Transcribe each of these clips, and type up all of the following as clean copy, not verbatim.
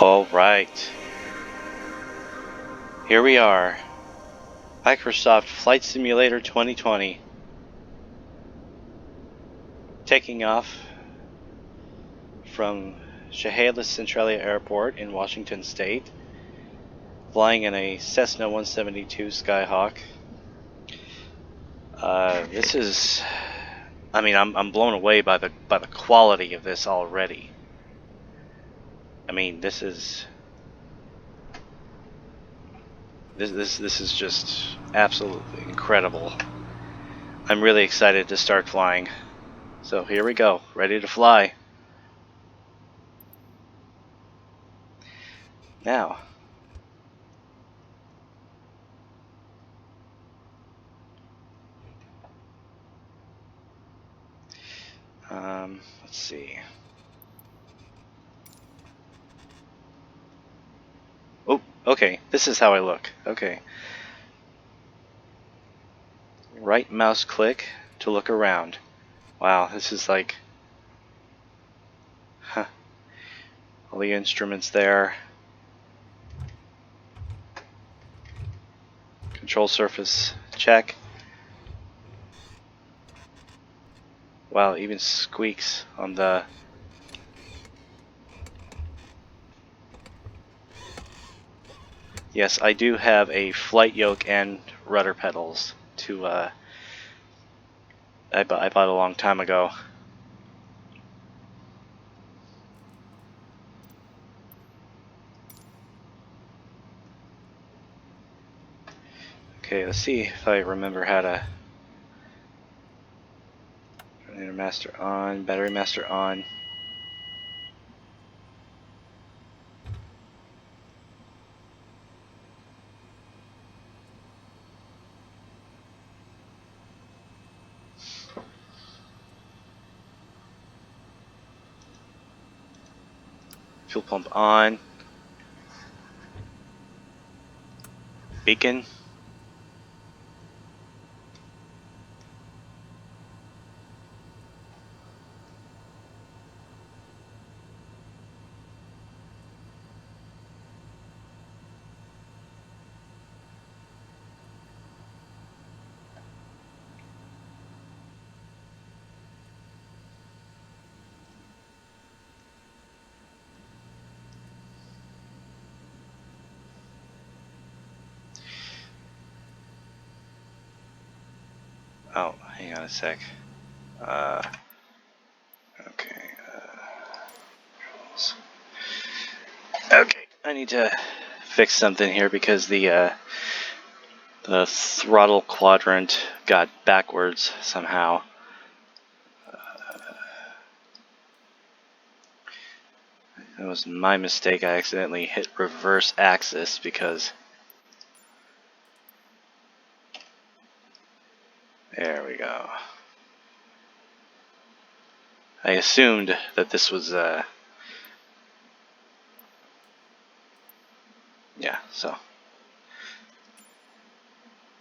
All right, here we are, Microsoft Flight Simulator 2020, taking off from Chehalis-Centralia Airport in Washington State, flying in a Cessna 172 Skyhawk. This is, I'm blown away by the quality of this already. I mean, this is just absolutely incredible. I'm really excited to start flying. So here we go, ready to fly. Now, let's see. Oh, okay, this is how I look. Okay. Right mouse click to look around. Wow, this is like, all the instruments there. Control surface check. Wow, even squeaks on the... Yes, I do have a flight yoke and rudder pedals to, I bought a long time ago. Okay, let's see if I remember how to... Master on, battery master on. Fuel pump on. Beacon. Oh, hang on a sec. Okay. Okay, I need to fix something here because the throttle quadrant got backwards somehow. That was my mistake. I accidentally hit reverse axis because... There we go. I assumed that this was, yeah, so.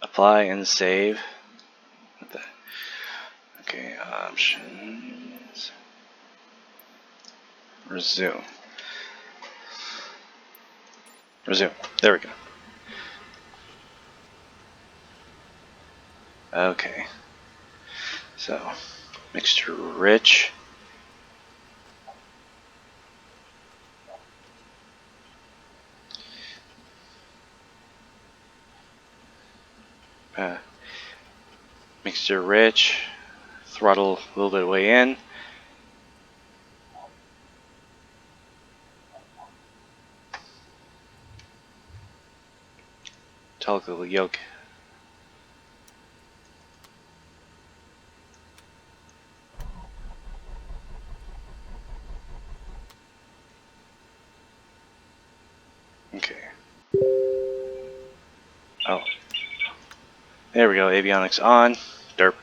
Apply and save. Okay, options. Resume. Resume. There we go. Okay. So, mixture rich. Mixture rich. Throttle a little bit way in. Toggle yoke. Okay. Oh. There we go, avionics on. Derp.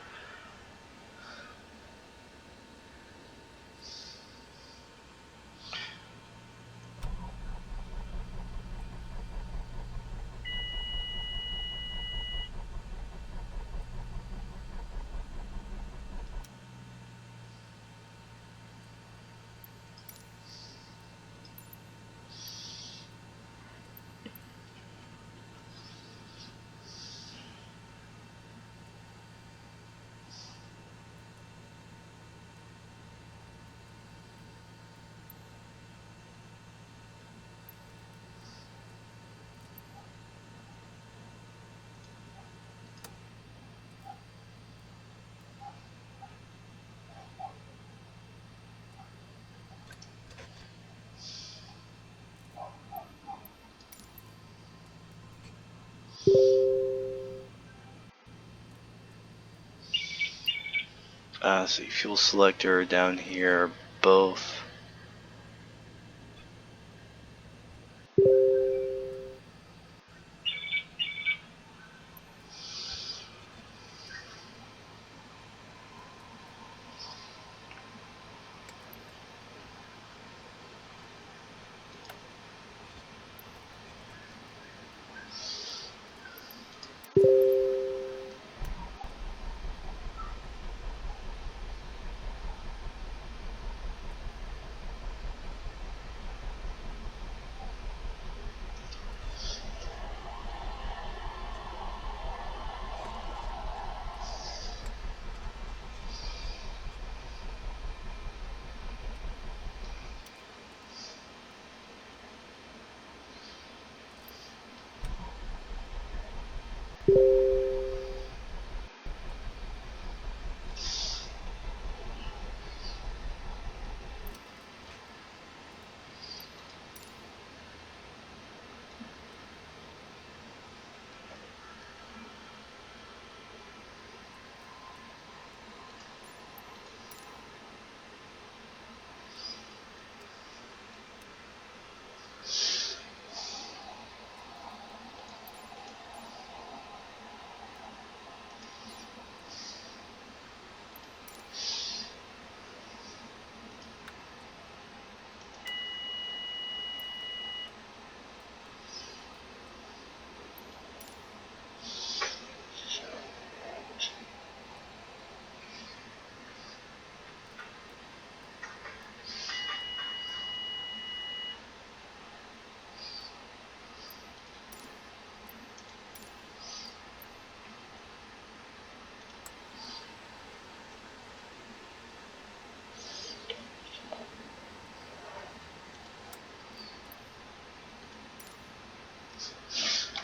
See, fuel selector down here, both.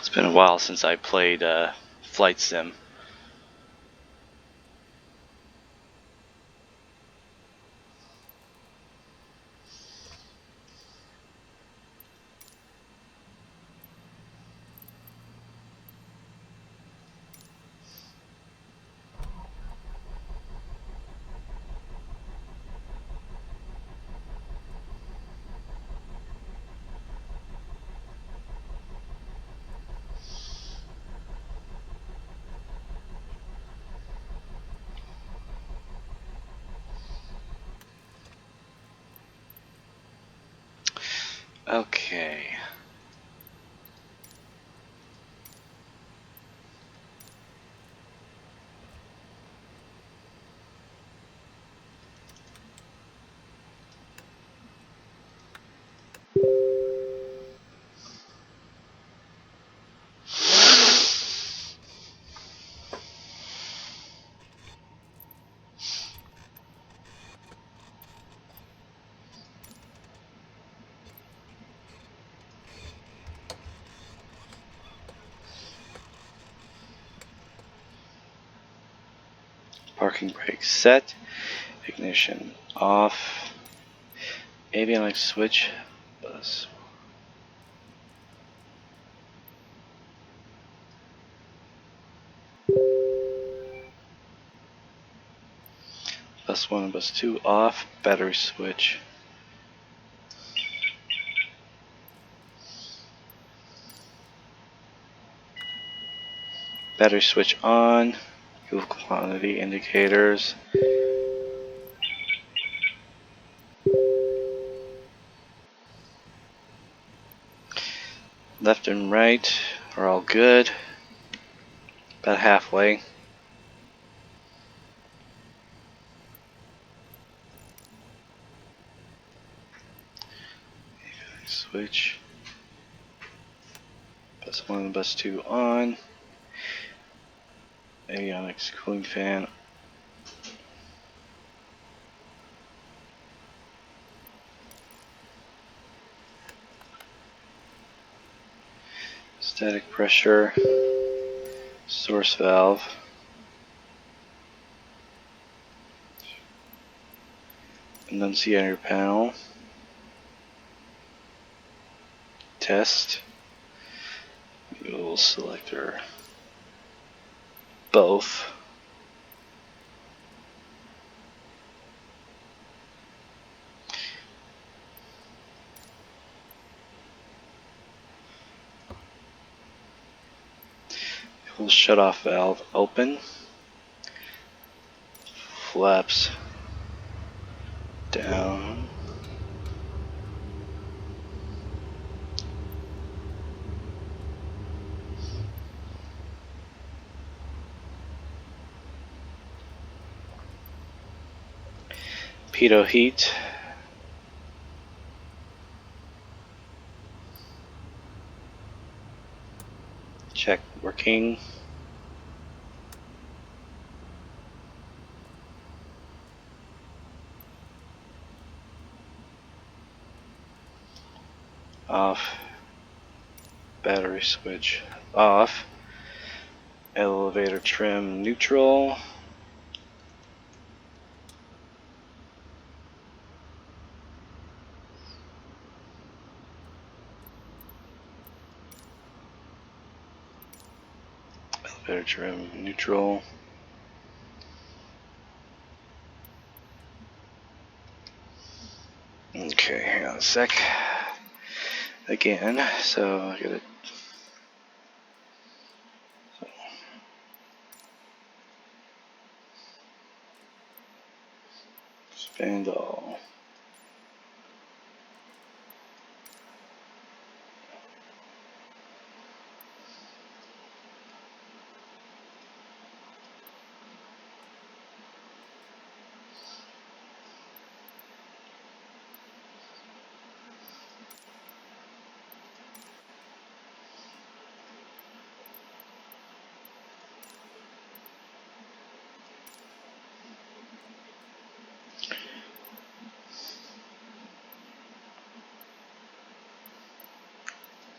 It's been a while since I played Flight Sim. Okay. Parking brake set. Ignition off. Avionics switch. Bus. Bus 1 and bus 2 off. Battery switch. Battery switch on. Fuel quantity indicators. Left and right are all good. About halfway. Switch. Bus 1 and bus 2 on. Avionics cooling fan. Static pressure. Source valve. Annunciator panel. Test. Fuel selector. Both. Fuel shutoff valve open. Flaps down. Pitot heat. Check working. Off. Battery switch off. Elevator trim neutral. Elevator trim neutral. Okay, hang on a sec. Again, so I gotta. Spandrel.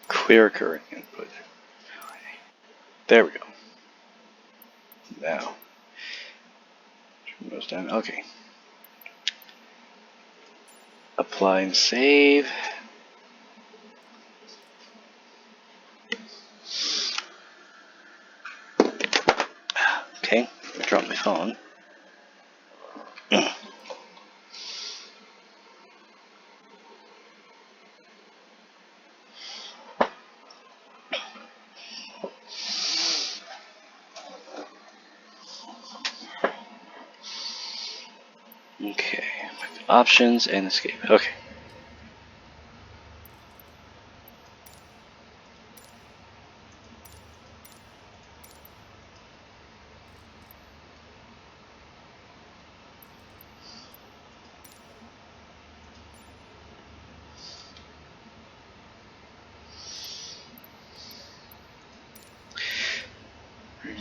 Clear current input. There we go. Now, turn those down. Okay. Apply and save. Okay, I dropped my phone. Okay, options and escape. Okay.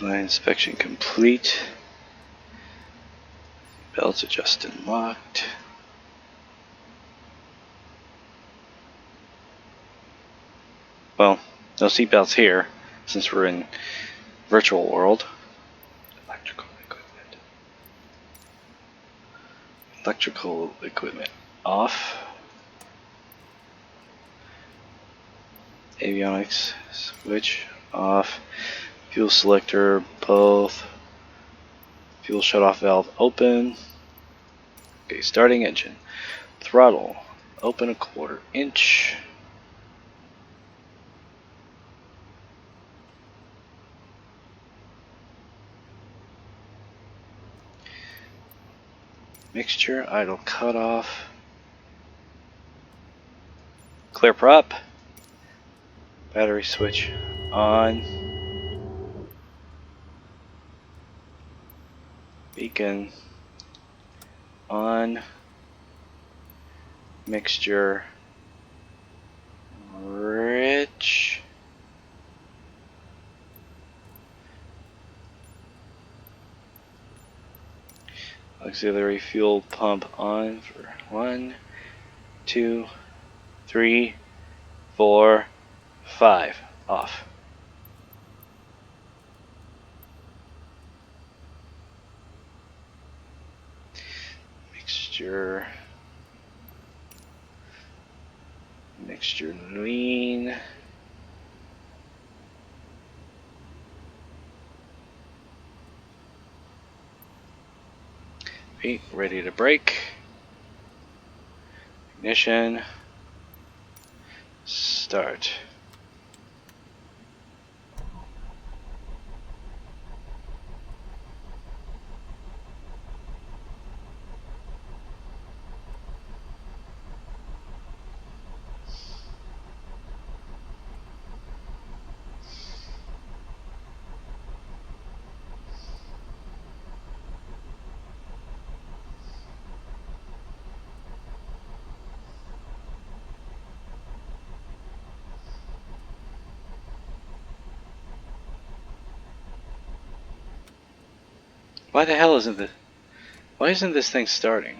Line inspection complete. Belts adjusted and locked. Well, no seatbelts here since we're in virtual world. Electrical equipment. Electrical equipment off. Avionics switch off. Fuel selector both. Fuel shutoff valve open. Okay, starting engine. Throttle open 1/4 inch. Mixture idle cutoff. Clear prop. Battery switch on. Beacon on. Mixture rich. Auxiliary fuel pump on for 1, 2, 3, 4, 5. Off. Mixture lean. Okay, ready to brake. Ignition. Start. Why the hell isn't this? Why isn't this thing starting?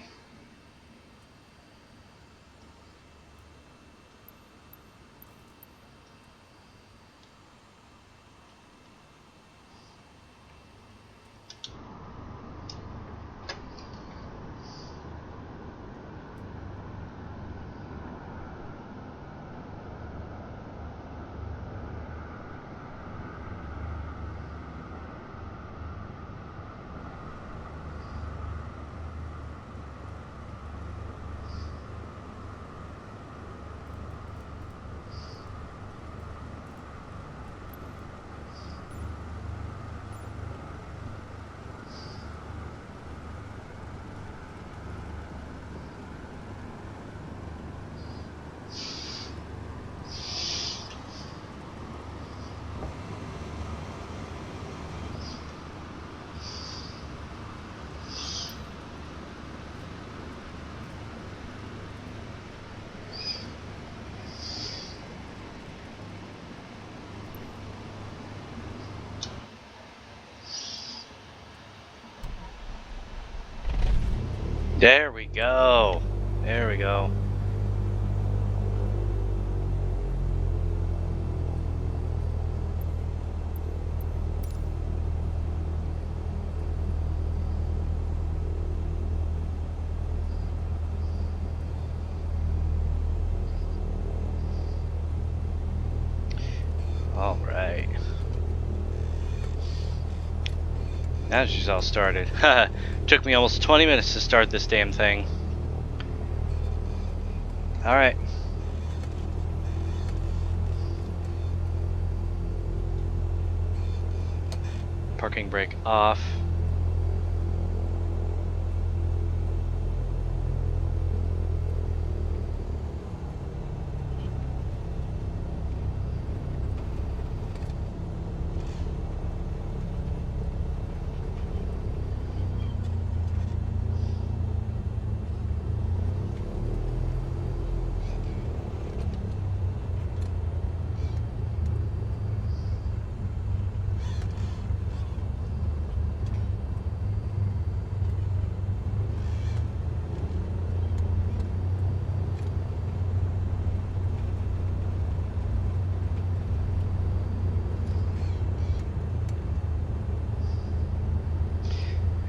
There we go. There we go. All right. Now she's all started. Took me almost 20 minutes to start this damn thing. All right. Parking brake off.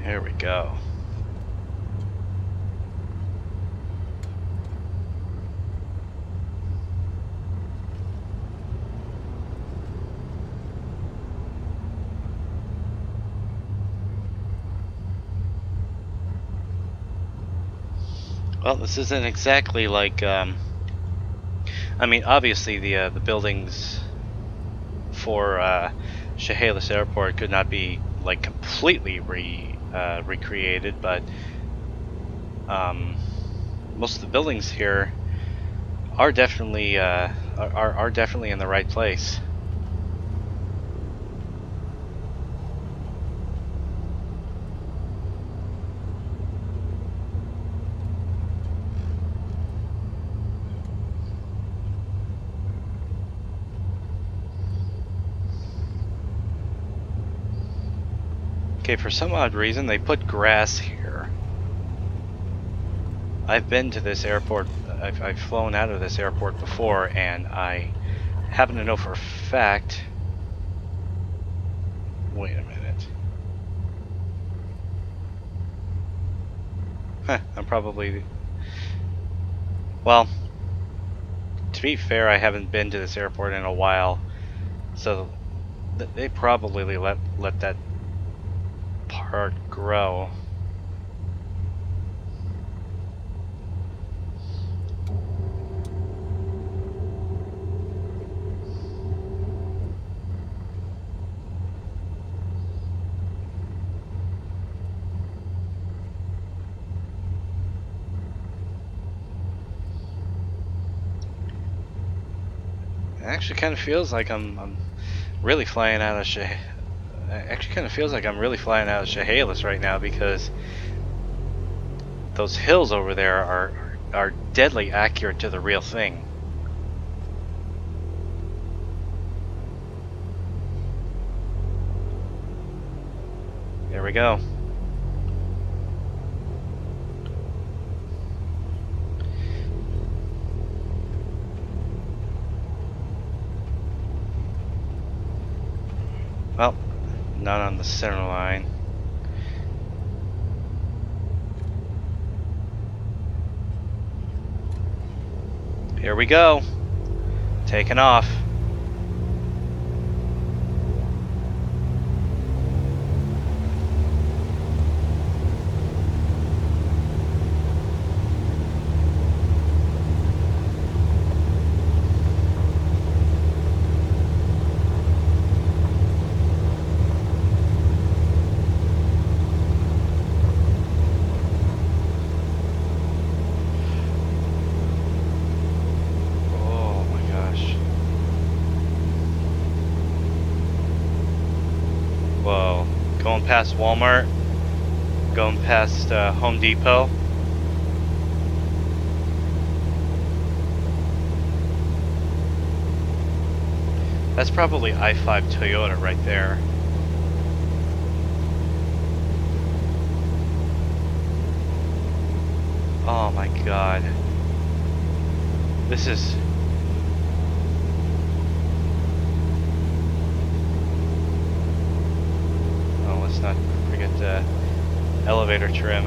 There we go. Well, this isn't exactly like. I mean, obviously the buildings for Chehalis Airport could not be like completely recreated, but most of the buildings here are definitely are definitely in the right place. Okay, for some odd reason they put grass here. I've been to this airport, I've flown out of this airport before, and I happen to know for a fact. Wait a minute. Huh, I'm probably. Well, to be fair, I haven't been to this airport in a while, so they probably let that part grow. It actually kind of feels like I'm really flying out of actually kind of feels like I'm really flying out of Chehalis right now, because those hills over there are deadly accurate to the real thing. There we go. None on the center line. Here we go. Taking off. Whoa, going past Walmart, going past Home Depot. That's probably I-5 Toyota right there. Oh my god. This is... Oh, let's not forget the elevator trim.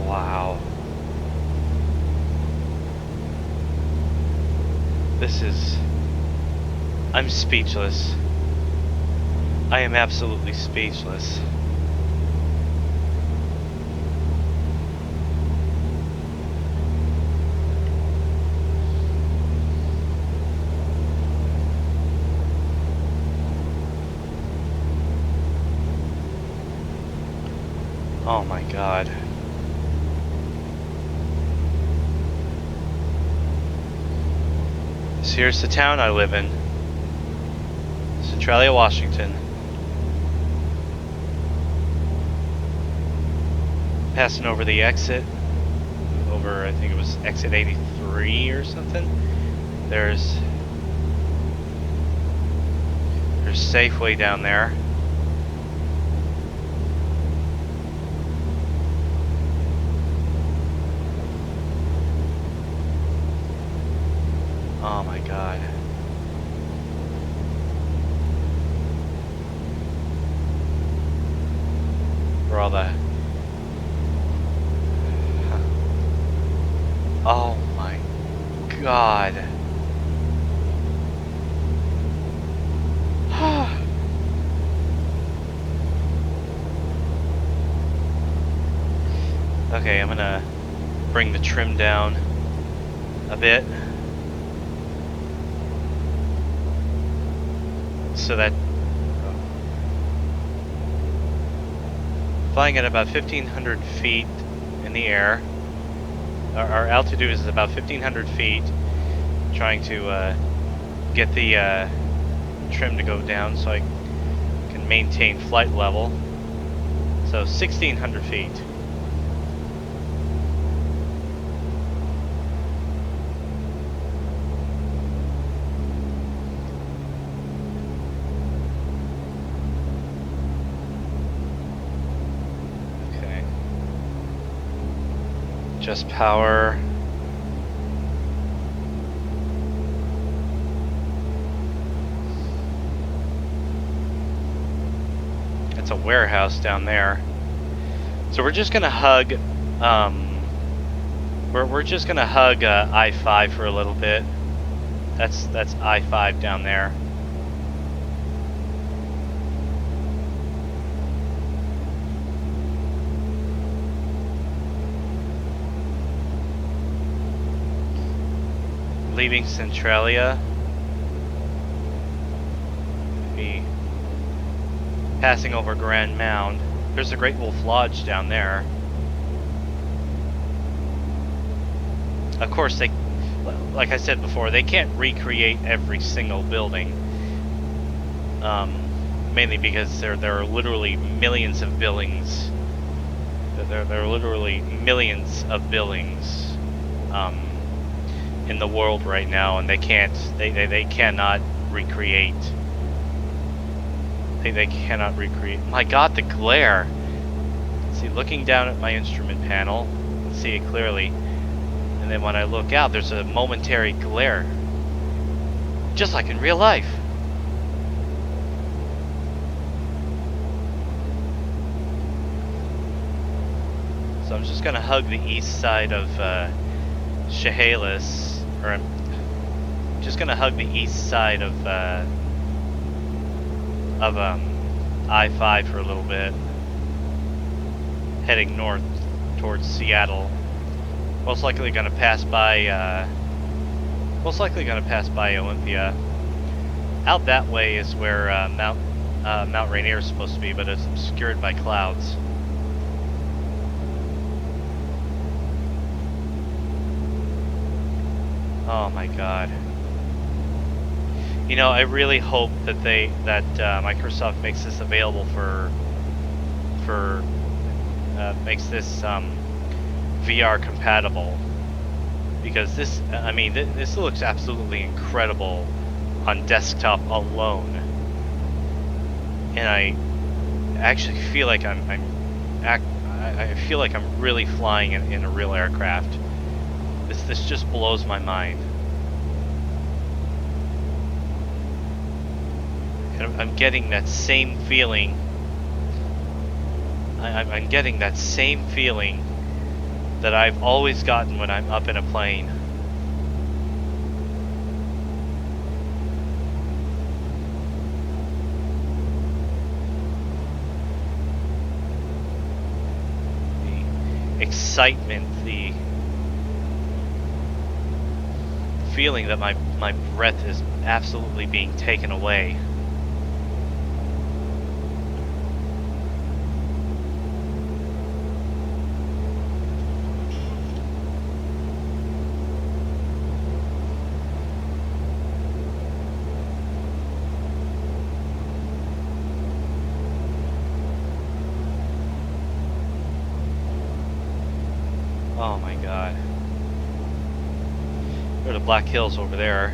Wow. This is... I'm speechless. I am absolutely speechless. Oh my god. So here's the town I live in. Centralia, Washington. Passing over the exit. Over, I think it was exit 83 or something. There's Safeway down there. Oh my god. Where all the... Oh my god. Okay, I'm gonna bring the trim down a bit so that flying at about 1,500 feet in the air. Our altitude is about 1,500 feet. Trying to get the trim to go down so I can maintain flight level. So 1,600 feet. Just power. It's a warehouse down there. So we're just gonna hug. We're just gonna hug I-5 for a little bit. That's I-5 down there. Leaving Centralia, be passing over Grand Mound. There's a Great Wolf Lodge down there. Of course, like I said before, they can't recreate every single building. Mainly because there are literally millions of buildings. There are literally millions of buildings in the world right now, and they cannot recreate. They cannot recreate. My God, the glare! See, looking down at my instrument panel, I can see it clearly, and then when I look out, there's a momentary glare, just like in real life. So I'm just gonna hug the east side of Chehalis, or I'm just gonna hug the east side of I-5 for a little bit, heading north towards Seattle. Most likely gonna pass by Olympia. Out that way is where Mount Rainier is supposed to be, but it's obscured by clouds. Oh my God. You know, I really hope that Microsoft makes this available makes this VR compatible, because this looks absolutely incredible on desktop alone, and I actually feel like I feel like I'm really flying in a real aircraft. This just blows my mind. And I'm getting that same feeling. I'm getting that same feeling that I've always gotten when I'm up in a plane. The excitement, the feeling that my breath is absolutely being taken away. Oh my God. There are the Black Hills over there.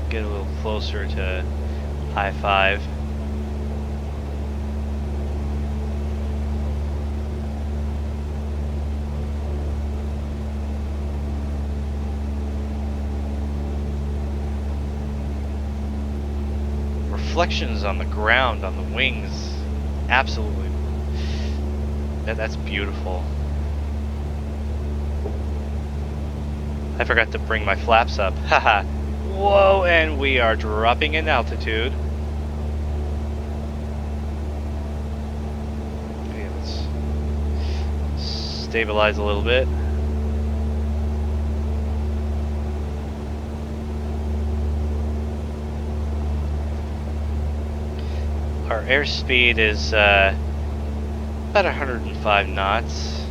Get a little closer to I-5. Reflections on the ground, on the wings, absolutely. That's beautiful. I forgot to bring my flaps up. Haha. Whoa, and we are dropping in altitude. Okay, let's stabilize a little bit. Our airspeed is about 105 knots.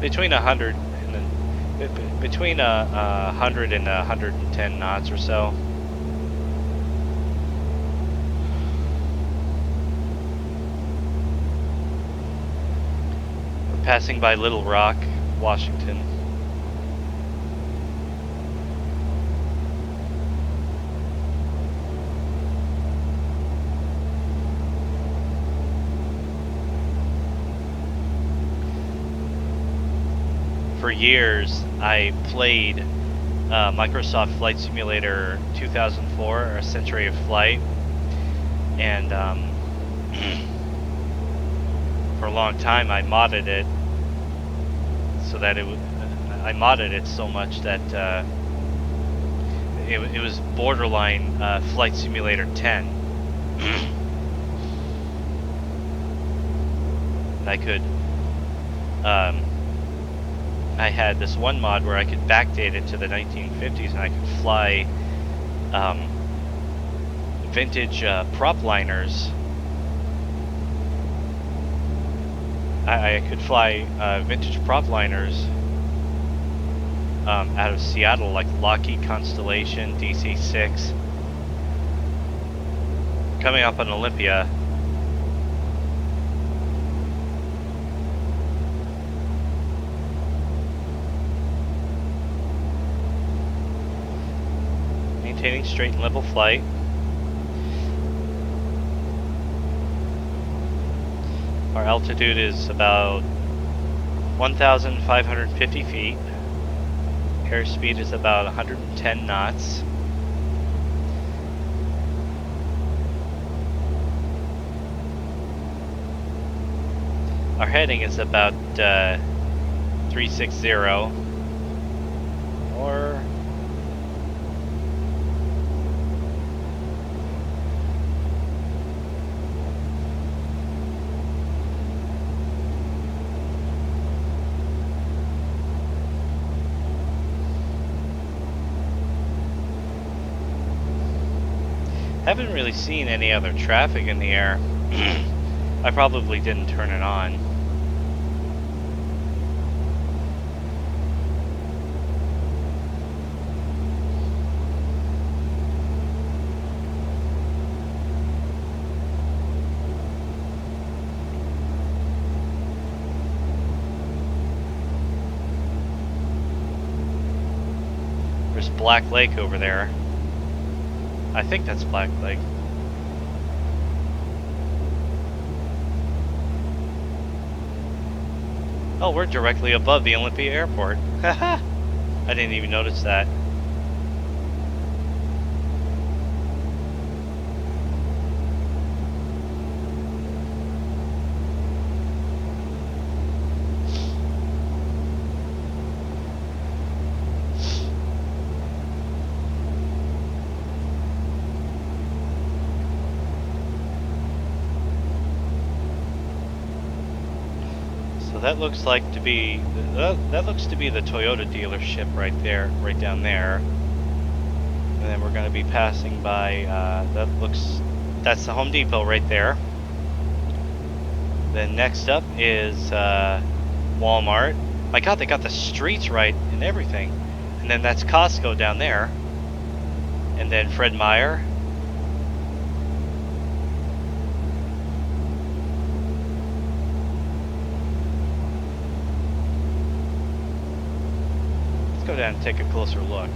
Between 100 and between 100 and 110 knots or so. We're passing by Little Rock, Washington. For years, I played Microsoft Flight Simulator 2004, A Century of Flight, and for a long time I modded it so that I modded it so much that it was borderline Flight Simulator 10. And I could I had this one mod where I could backdate it to the 1950s, and I could fly vintage prop liners. I could fly vintage prop liners out of Seattle, like Lockheed Constellation, DC-6. Coming up on Olympia. Maintaining straight and level flight. Our altitude is about 1,550 feet. Airspeed is about 110 knots. Our heading is about 360 or haven't really seen any other traffic in the air. I probably didn't turn it on. There's Black Lake over there. I think that's Black Lake. Oh, we're directly above the Olympia Airport. Haha! I didn't even notice that. So that looks like to be that looks to be the Toyota dealership right there, right down there. And then we're going to be passing by. That's the Home Depot right there. Then next up is Walmart. My God, they got the streets right and everything. And then that's Costco down there. And then Fred Meyer. Go down and take a closer look.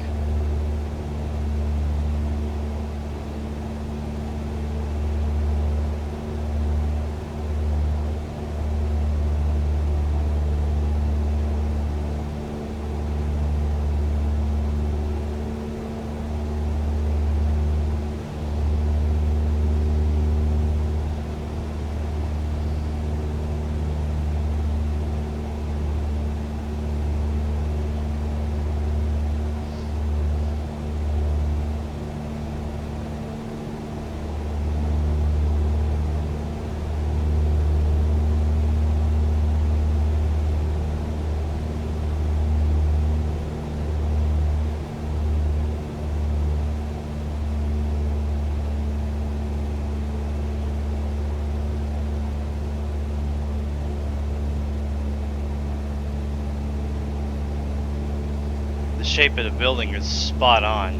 The shape of the building is spot on.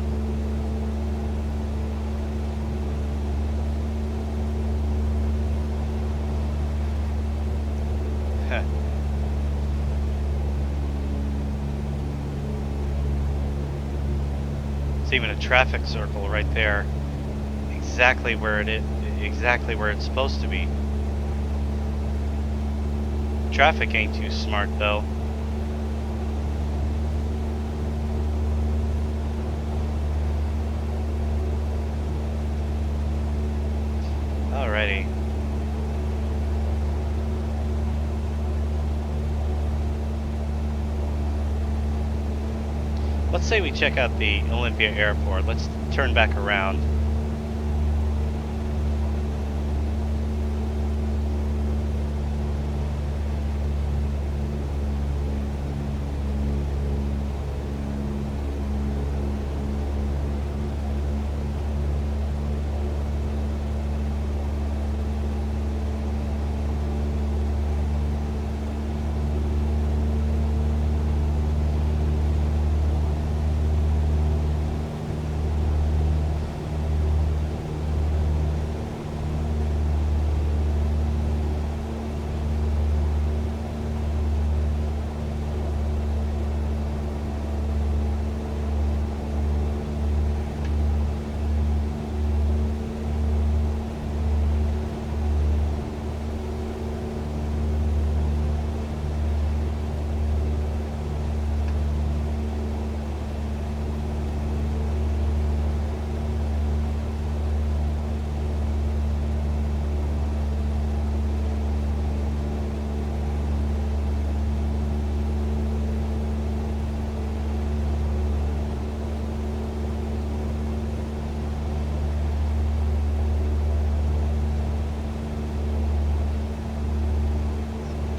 It's even a traffic circle right there. Exactly where it's supposed to be. Traffic ain't too smart though. Alrighty. Let's say we check out the Olympia Airport. Let's turn back around.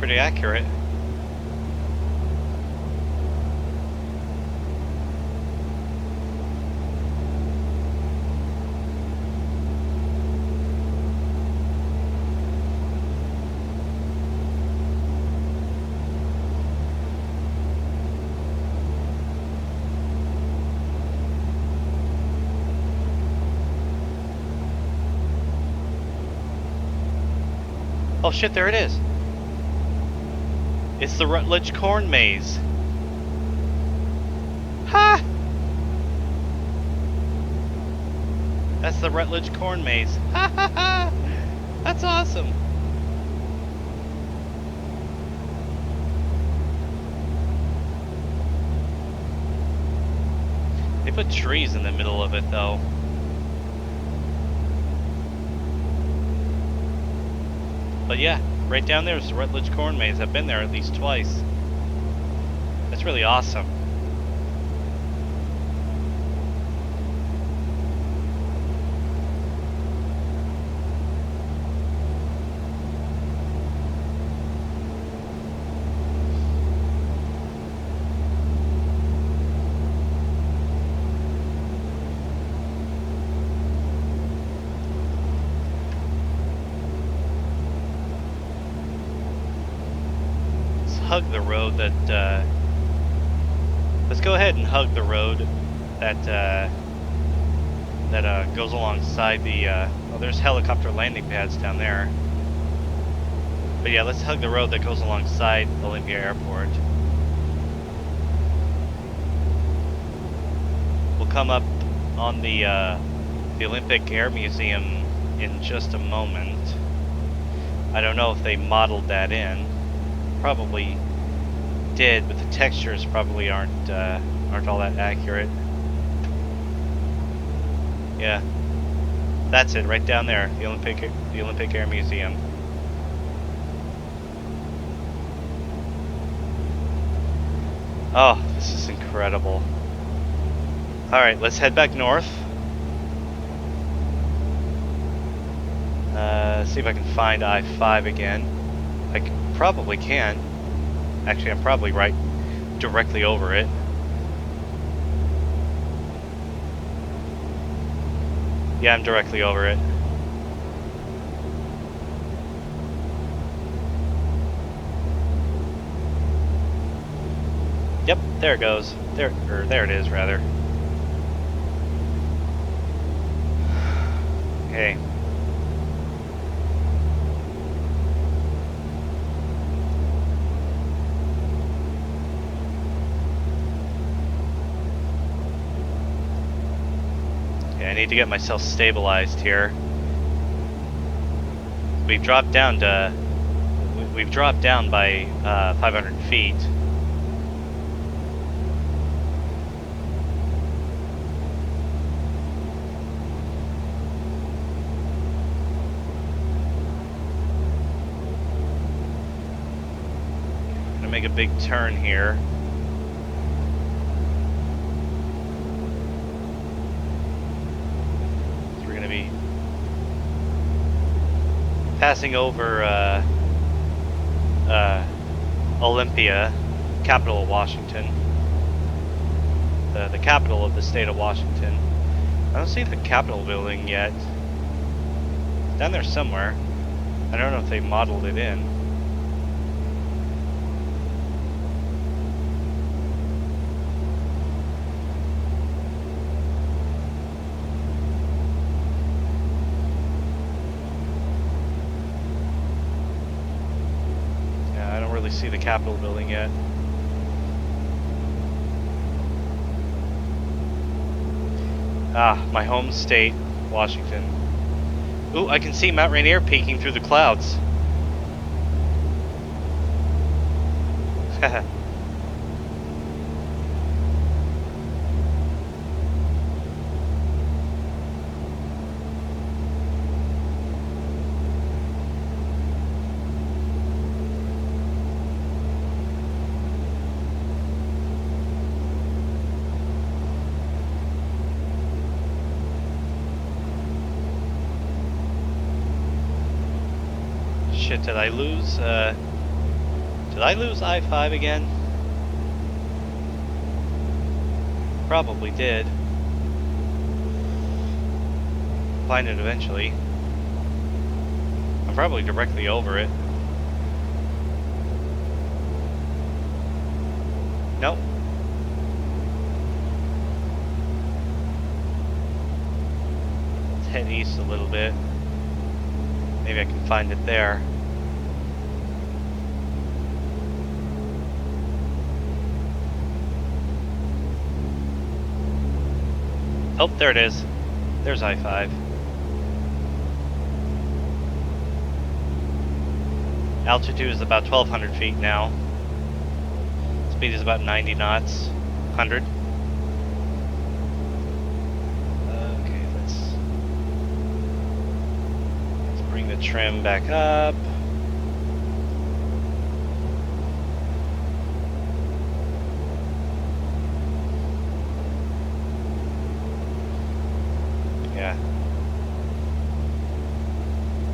pretty accurate. Oh shit, there it is. It's the Rutledge Corn Maze. Ha! That's the Rutledge Corn Maze. Ha ha ha! That's awesome. They put trees in the middle of it though. But yeah, right down there is the Rutledge Corn Maze. I've been there at least twice. That's really awesome. Hug the road that let's go ahead and hug the road that goes alongside the oh, there's helicopter landing pads down there. But yeah, let's hug the road that goes alongside Olympia Airport. We'll come up on the Olympic Air Museum in just a moment. I don't know if they modeled that in. Probably did, but the textures probably aren't all that accurate. Yeah, that's it right down there, the Olympic Air Museum. Oh, this is incredible. All right, let's head back north. See if I can find I-5 again. I probably can. Actually, I'm probably right directly over it. Yeah, I'm directly over it. Yep, there it goes. There it is, rather. Okay. I need to get myself stabilized here. We've dropped down by 500 feet. I'm gonna make a big turn here. Passing over Olympia, capital of Washington, the capital of the state of Washington. I don't see the Capitol building yet. It's down there somewhere. I don't know if they modeled it in. See the Capitol building yet. Ah, my home state, Washington. Ooh, I can see Mount Rainier peeking through the clouds. Shit, did I lose? Did I lose I-5 again? Probably did. Find it eventually. I'm probably directly over it. Nope. Let's head east a little bit. Maybe I can find it there. Oh, there it is. There's I-5. Altitude is about 1,200 feet now. Speed is about 90 knots. 100. Okay, let's bring the trim back up.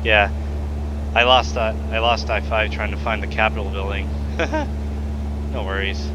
Yeah, I lost I-5 trying to find the Capitol building. No worries.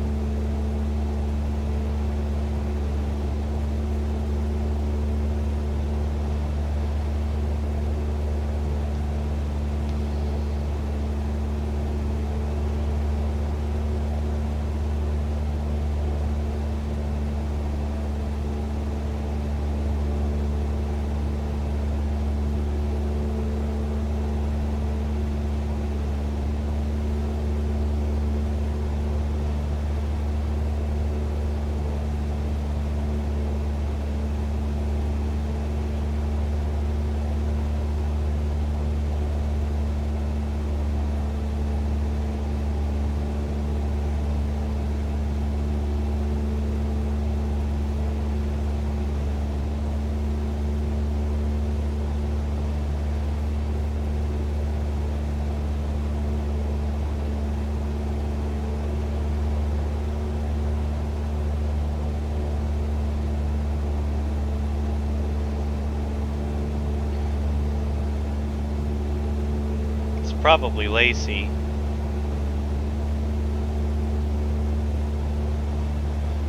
Probably Lacey.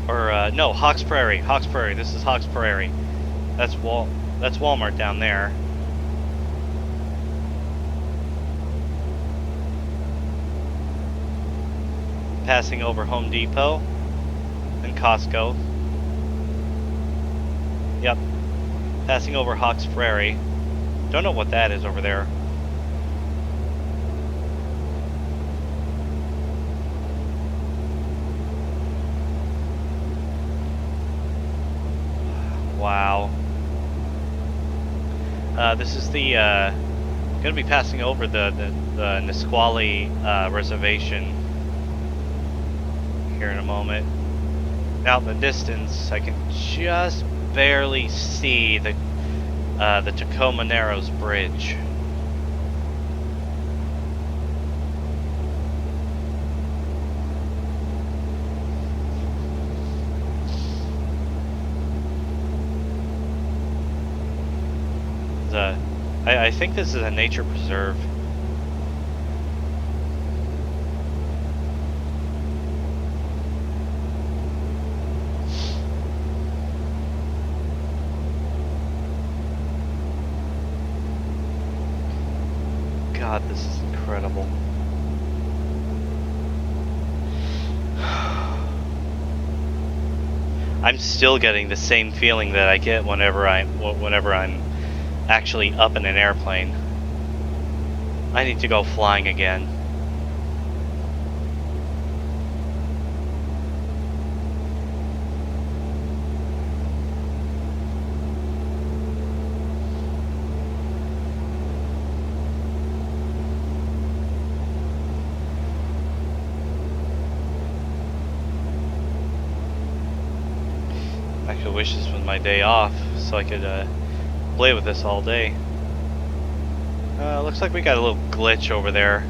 Or no, Hawks Prairie. Hawks Prairie. This is Hawks Prairie. That's Walmart down there. Passing over Home Depot and Costco. Yep. Passing over Hawks Prairie. Don't know what that is over there. Wow. This is the going to be passing over the Nisqually reservation here in a moment. Out in the distance, I can just barely see the Tacoma Narrows Bridge. I think this is a nature preserve. God, this is incredible. I'm still getting the same feeling that I get whenever I'm actually up in an airplane. I need to go flying again. I actually wish this was my day off so I could play with this all day. Looks like we got a little glitch over there.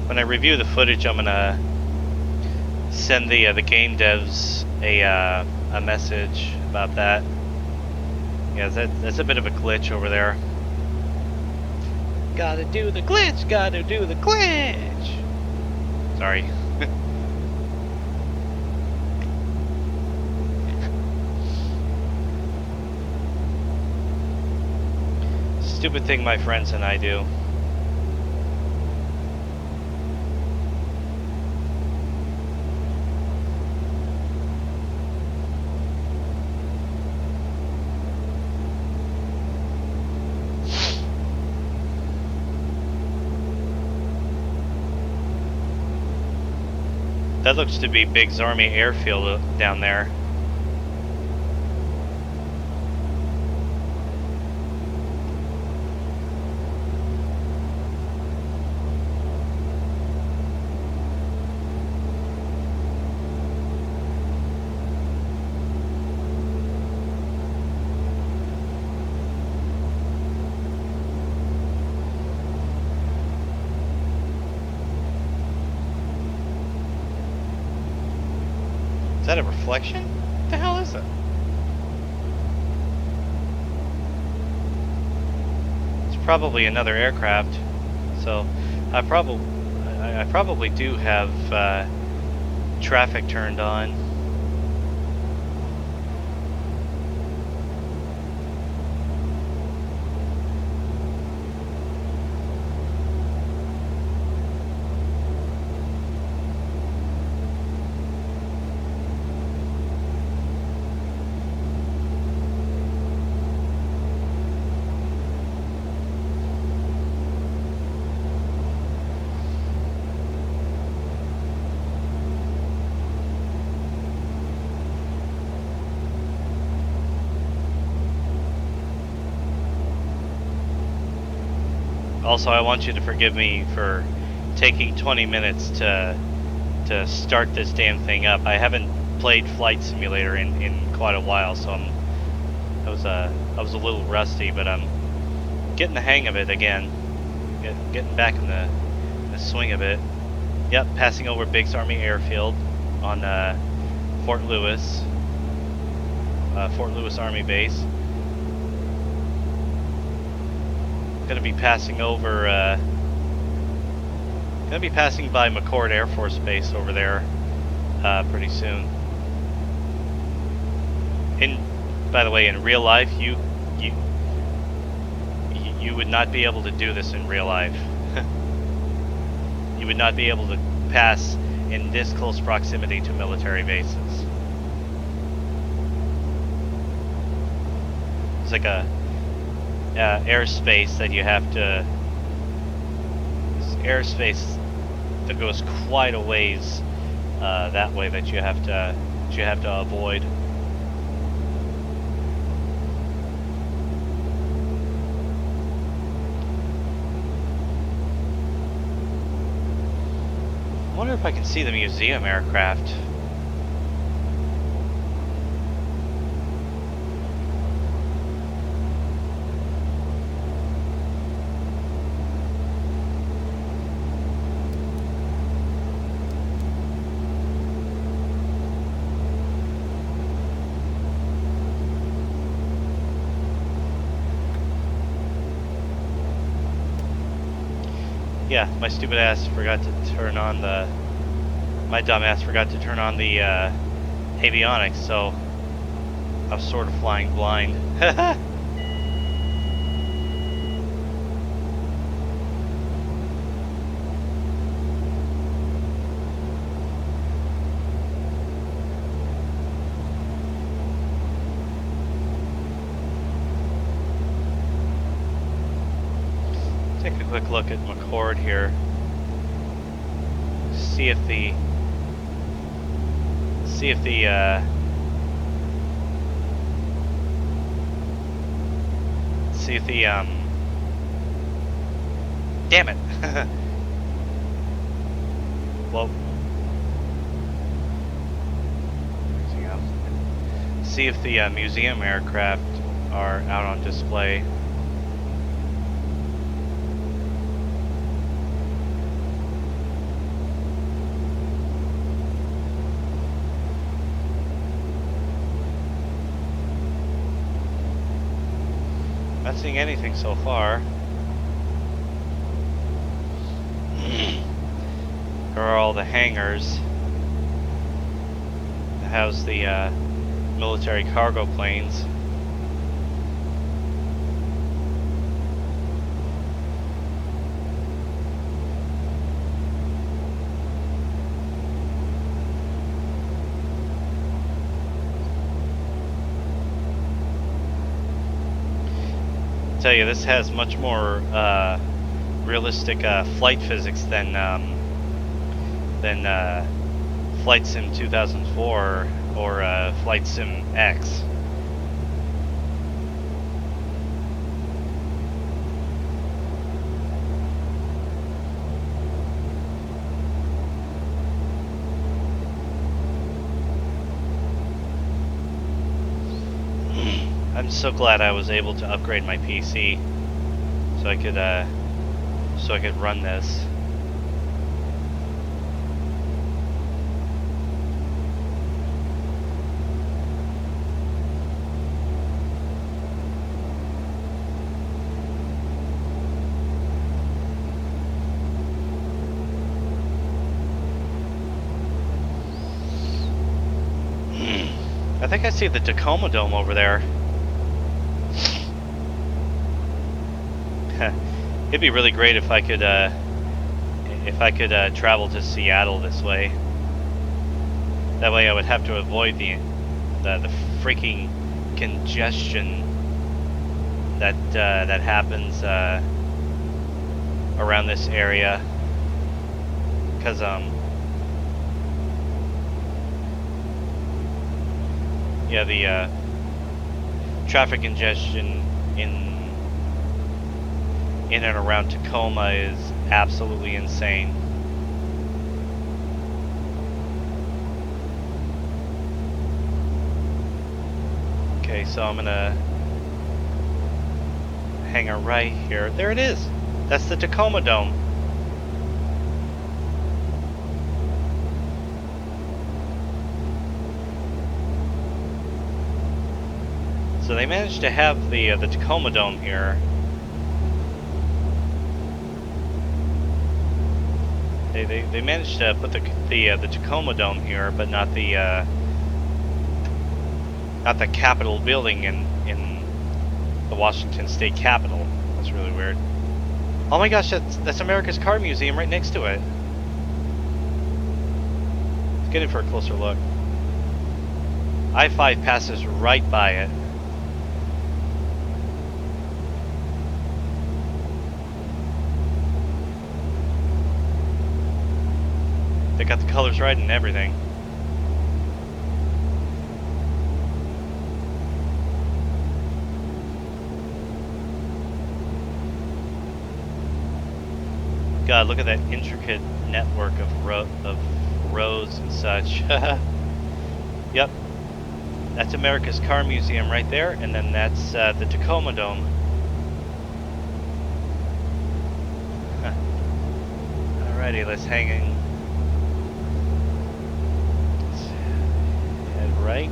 When I review the footage, I'm gonna send the game devs a message about that. Yeah, that's a bit of a glitch over there. Gotta do the glitch, gotta do the glitch. Sorry. Stupid thing my friends and I do. That looks to be Big's Army airfield down there. Is that a reflection? What the hell is it? It's probably another aircraft. So I probably do have traffic turned on. Also, I want you to forgive me for taking 20 minutes to start this damn thing up. I haven't played Flight Simulator in quite a while, so I was a little rusty, but I'm getting the hang of it again. Getting back in the swing of it. Yep, passing over Biggs Army Airfield on Fort Lewis Army Base. Gonna be passing over, gonna be passing by McCord Air Force Base over there pretty soon. By the way, in real life, you would not be able to do this in real life. You would not be able to pass in this close proximity to military bases. It's like a airspace that you have to. It's airspace that goes quite a ways that way that you have to avoid. I wonder if I can see the museum aircraft. Yeah, my stupid ass forgot to turn on the. My dumb ass forgot to turn on the avionics, so I was sort of flying blind. Take a quick look at McCord here. See if the damn it. Well, see if the museum aircraft are out on display. Not seeing anything so far. Here are all the hangars that house the military cargo planes. I tell you, this has much more realistic flight physics than Flight Sim 2004 or Flight Sim X. I'm so glad I was able to upgrade my PC so I could run this. I think I see the Tacoma Dome over there. It'd be really great if I could travel to Seattle this way. That way I would have to avoid the freaking congestion that happens around this area. Cause yeah, the traffic congestion in and around Tacoma is absolutely insane. Okay, so I'm gonna hang a right here. There it is. That's the Tacoma Dome. So they managed to have the Tacoma Dome here. They managed to put the Tacoma Dome here, but not the Capitol building in the Washington State Capitol. That's really weird. Oh my gosh, that's America's Car Museum right next to it. Let's get in for a closer look. I-5 passes right by it. They got the colors right and everything. God, look at that intricate network of roads and such. Yep, that's America's Car Museum right there, and then that's the Tacoma Dome. Huh. Alrighty, let's hang in. Head right.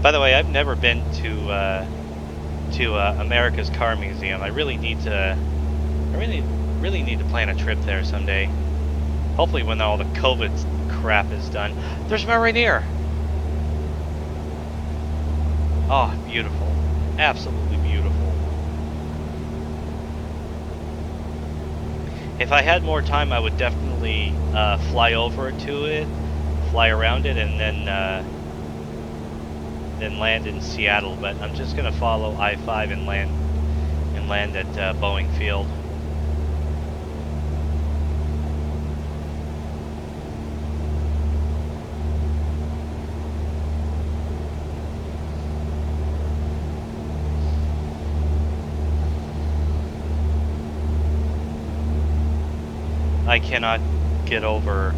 By the way, I've never been to America's Car Museum. I really need to. I really need to plan a trip there someday. Hopefully, when all the COVID crap is done. There's Marinere. Oh, beautiful! Absolutely beautiful. If I had more time, I would definitely fly over to it, fly around it, and then land in Seattle, but I'm just gonna follow I-5 and land at Boeing Field. I cannot get over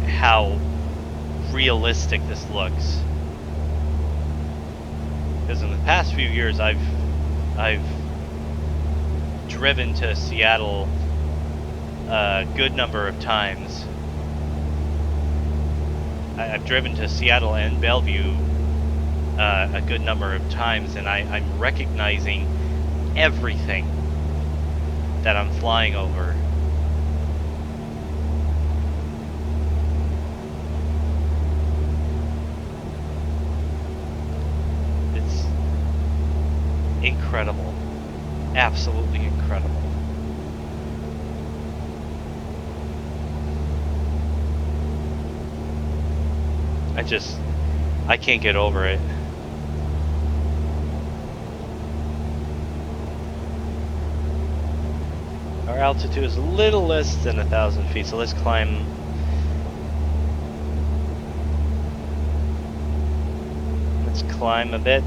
how realistic this looks. Because in the past few years, I've driven to Seattle a good number of times. I've driven to Seattle and Bellevue a good number of times, and I'm recognizing everything that I'm flying over. It's incredible. Absolutely incredible. I can't get over it. Our altitude is a little less than 1,000 feet, so let's climb. Let's climb a bit.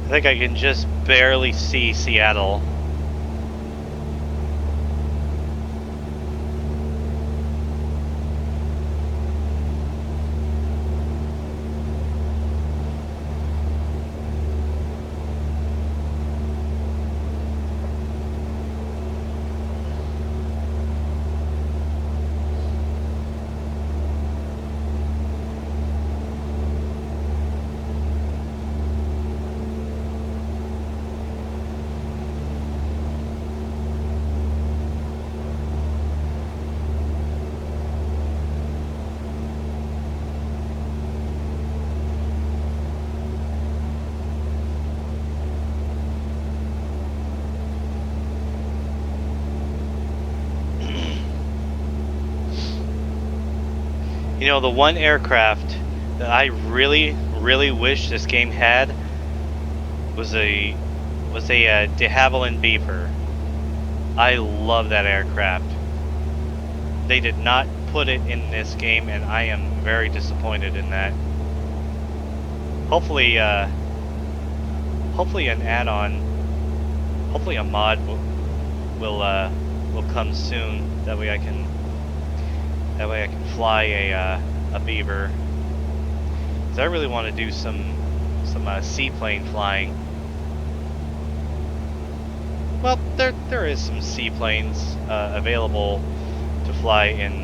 I think I can just barely see Seattle. You know, the one aircraft that I really, really wish this game had was a de Havilland Beaver. I love that aircraft. They did not put it in this game, and I am very disappointed in that. Hopefully, hopefully an add-on, hopefully a mod will come soon. That way I can fly a Beaver. 'Cause I really want to do some seaplane flying. Well, there is some seaplanes available to fly in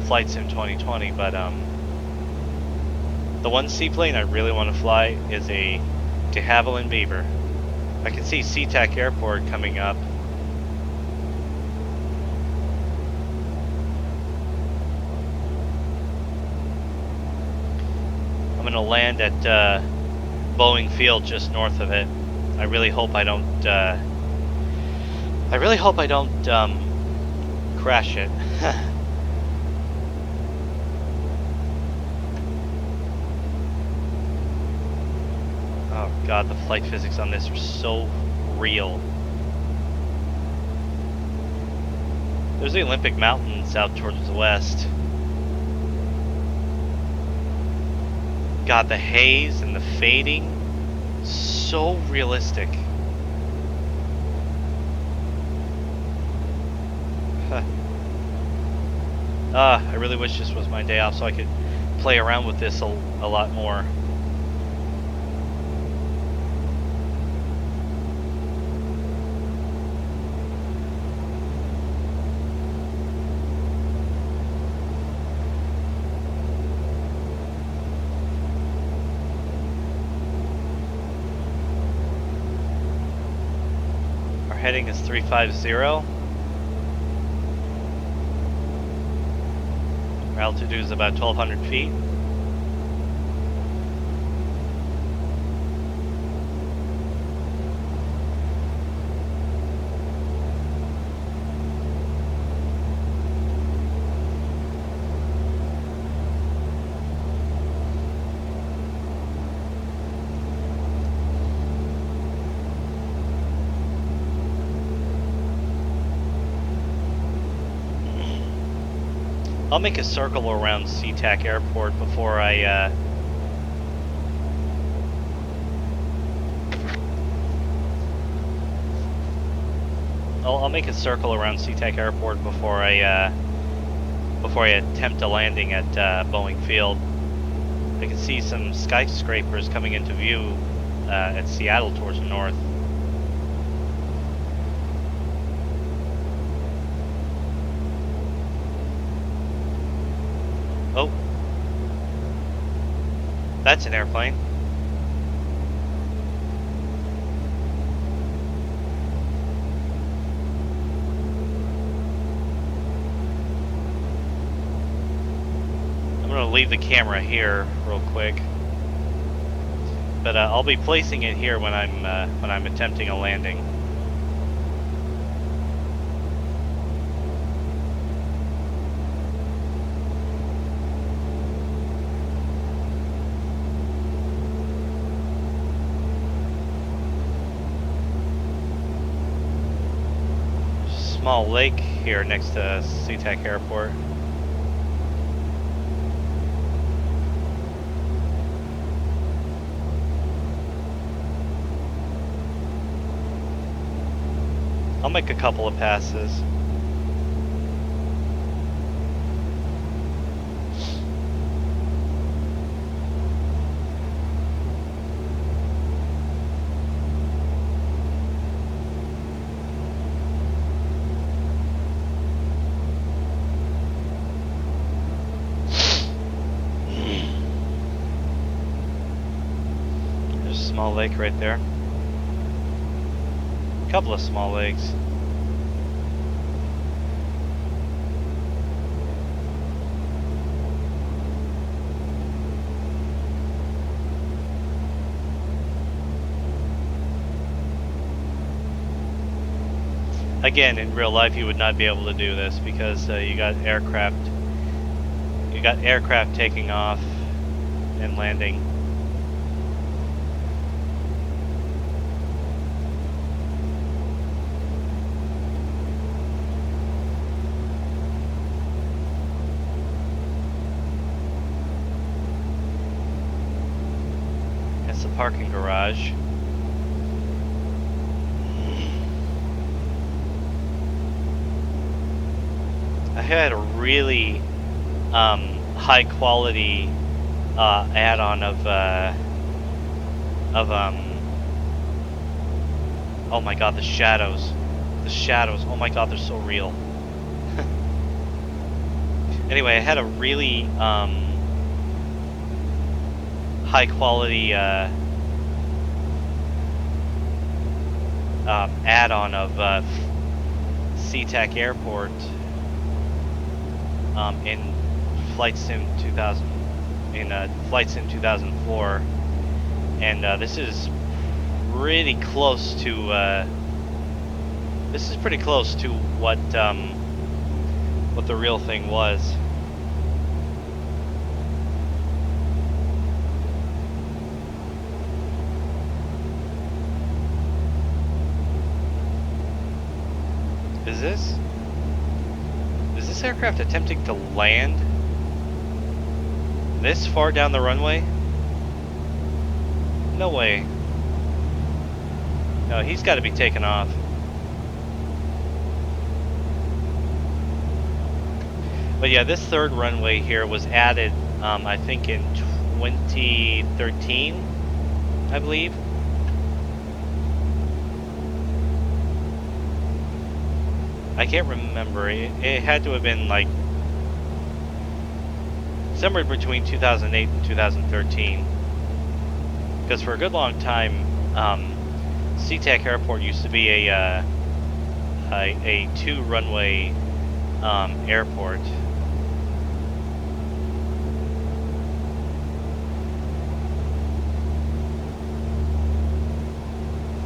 Flight Sim 2020, but the one seaplane I really want to fly is a de Havilland Beaver. I can see SeaTac Airport coming up. I'm gonna land at Boeing Field just north of it. I really hope I don't. Crash it. Oh God, the flight physics on this are so real. There's the Olympic Mountains out towards the west. God, the haze and the fading, so realistic. Huh. I really wish this was my day off so I could play around with this a lot more. Heading is 350. Our altitude is about 1,200 feet. I'll make a circle around SeaTac Airport before I I'll make a circle around SeaTac Airport before I attempt a landing at Boeing Field. I can see some skyscrapers coming into view at Seattle towards the north. Oh, that's an airplane. I'm gonna leave the camera here real quick, but I'll be placing it here when I'm attempting a landing. Small lake here next to SeaTac Airport. I'll make a couple of passes. There's a small lake right there. Couple of small lakes. Again, in real life, you would not be able to do this because you got aircraft taking off and landing. That's the parking garage. I had a really high quality add-on of oh my god, the shadows, oh my god, they're so real. Anyway, I had a really high quality add-on of SeaTac Airport in Flight Sim 2000, Flight Sim 2004, and this is pretty close to what the real thing was. Is this aircraft attempting to land this far down the runway? No way. No, he's got to be taken off. But yeah, this third runway here was added, I think in 2013, I believe. I can't remember. It had to have been like somewhere between 2008 and 2013. Because for a good long time, SeaTac Airport used to be a two-runway airport.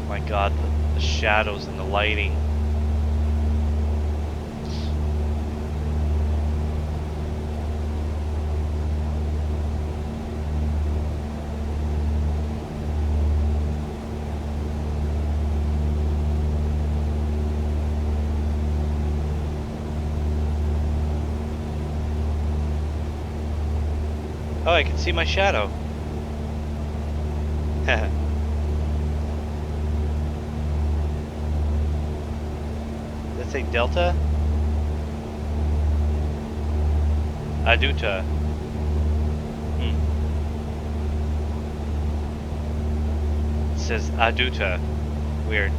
Oh my god, the shadows and the lighting. Oh, I can see my shadow. Let's say Delta? Aduta. It says Aduta. Weird.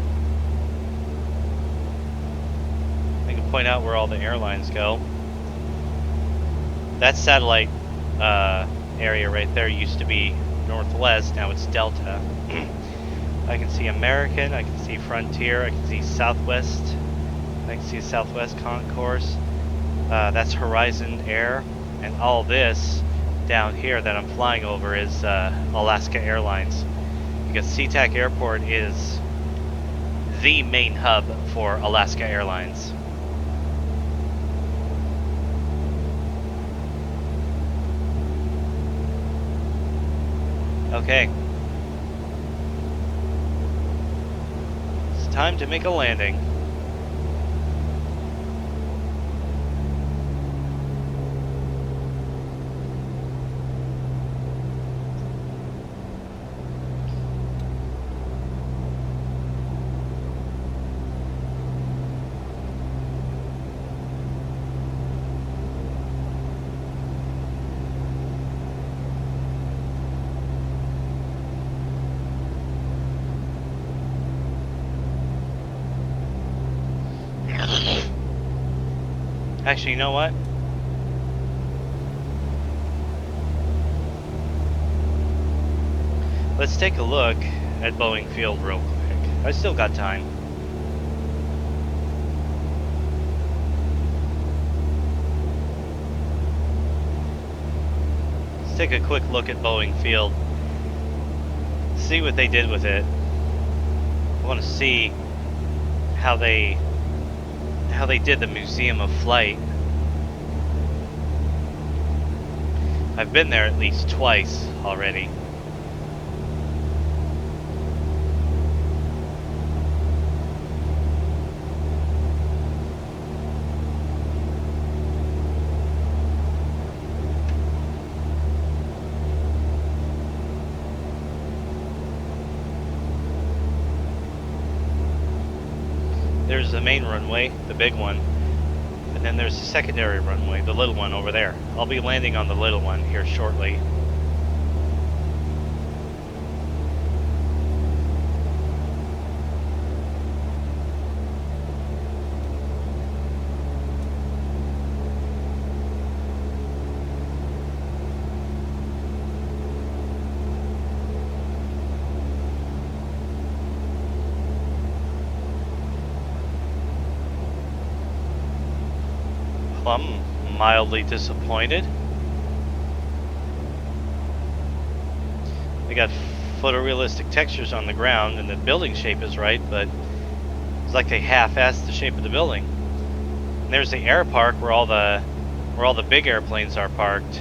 I can point out where all the airlines go. That satellite area right there used to be Northwest, now it's Delta. I can see American, I can see Frontier, I can see Southwest, I can see Southwest Concourse. That's Horizon Air, and all this down here that I'm flying over is Alaska Airlines, because SeaTac Airport is the main hub for Alaska Airlines. Okay. It's time to make a landing. Actually, you know what? Let's take a look at Boeing Field real quick. I still got time. Let's take a quick look at Boeing Field. See what they did with it. I want to see how they did the Museum of Flight. I've been there at least twice already. There's the main runway, the big one, and then there's the secondary runway, the little one over there. I'll be landing on the little one here shortly. I'm mildly disappointed. They got photorealistic textures on the ground and the building shape is right, but it's like they half-assed the shape of the building. And there's the air park where all the big airplanes are parked.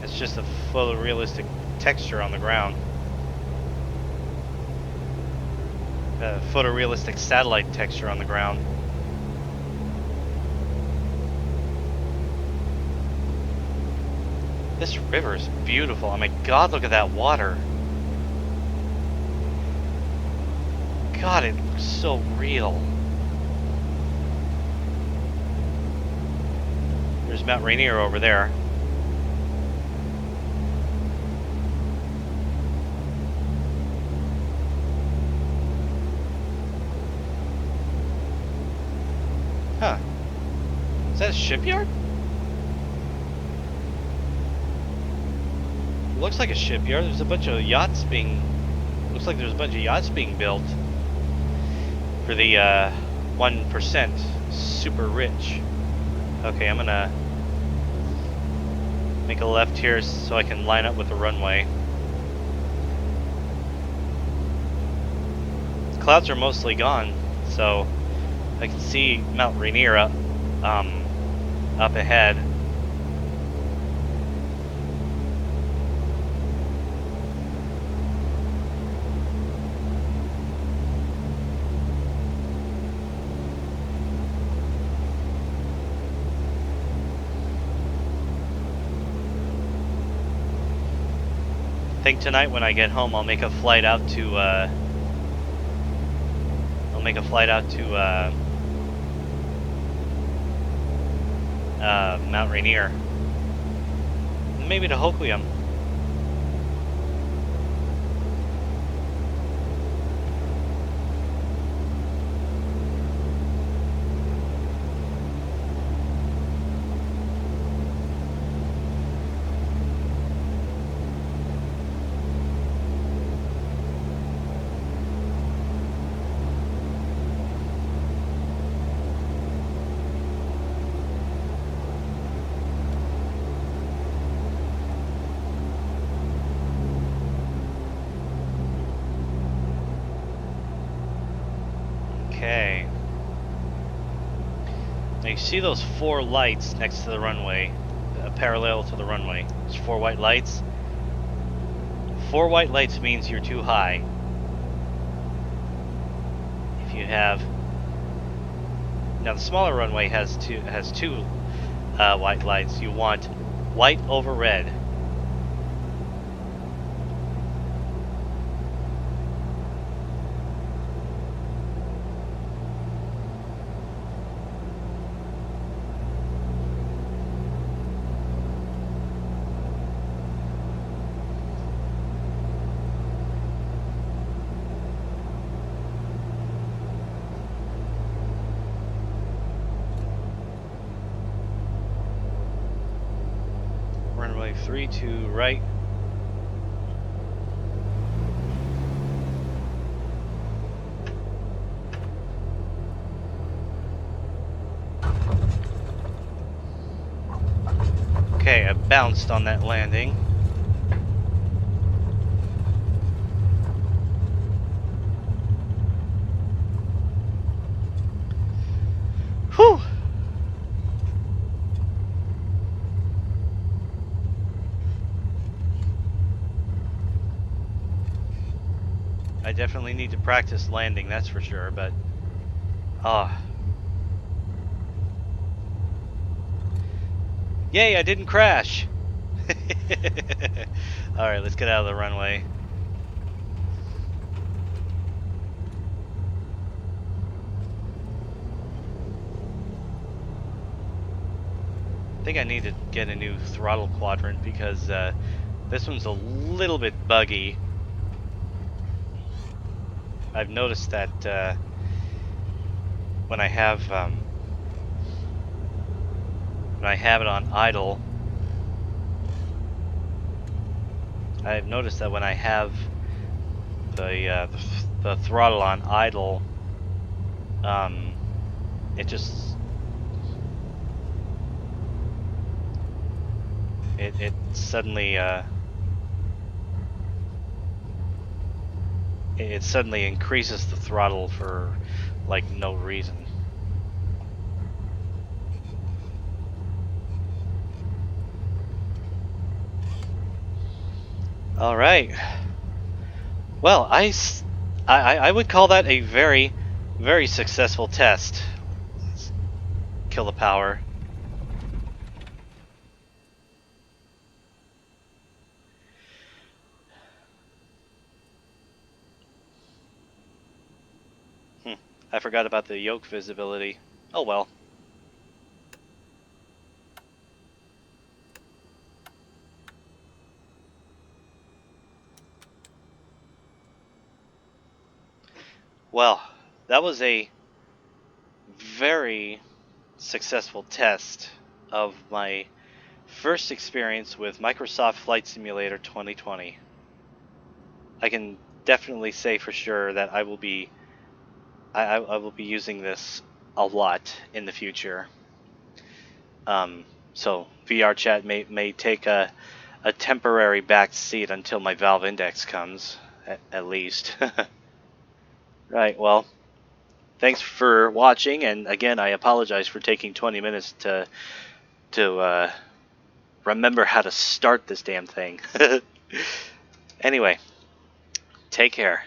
It's just a photorealistic texture on the ground. A photorealistic satellite texture on the ground. This river is beautiful. Oh my god, look at that water. God, it looks so real. There's Mount Rainier over there. Huh. Is that a shipyard? Looks like a shipyard. There's a bunch of yachts being... Looks like there's a bunch of yachts being built for the 1% super rich. Okay, I'm gonna make a left here so I can line up with the runway. The clouds are mostly gone, so I can see Mount Rainier up ahead. think tonight when I get home, I'll make a flight out to Mount Rainier, maybe to Hoquiam. Okay. Now you see those 4 lights next to the runway, parallel to the runway. There's 4 white lights. 4 white lights means you're too high. If you have, now the smaller runway has two white lights. You want white over red. Runway 32 right. Okay, I bounced on that landing. Whew! I definitely need to practice landing, that's for sure, but yay, I didn't crash. All right, let's get out of the runway. I think I need to get a new throttle quadrant because this one's a little bit buggy. I've noticed that when I have it on idle, I've noticed that when I have the throttle on idle, it just it suddenly it suddenly increases the throttle for like no reason. All right. Well, I would call that a very, very successful test. Let's kill the power. I forgot about the yoke visibility. Oh well. Well, that was a very successful test of my first experience with Microsoft Flight Simulator 2020. I can definitely say for sure that I will be using this a lot in the future. So VR chat may take a temporary back seat until my valve index comes, at least. Right, well, thanks for watching, and again, I apologize for taking 20 minutes to remember how to start this damn thing. Anyway, take care.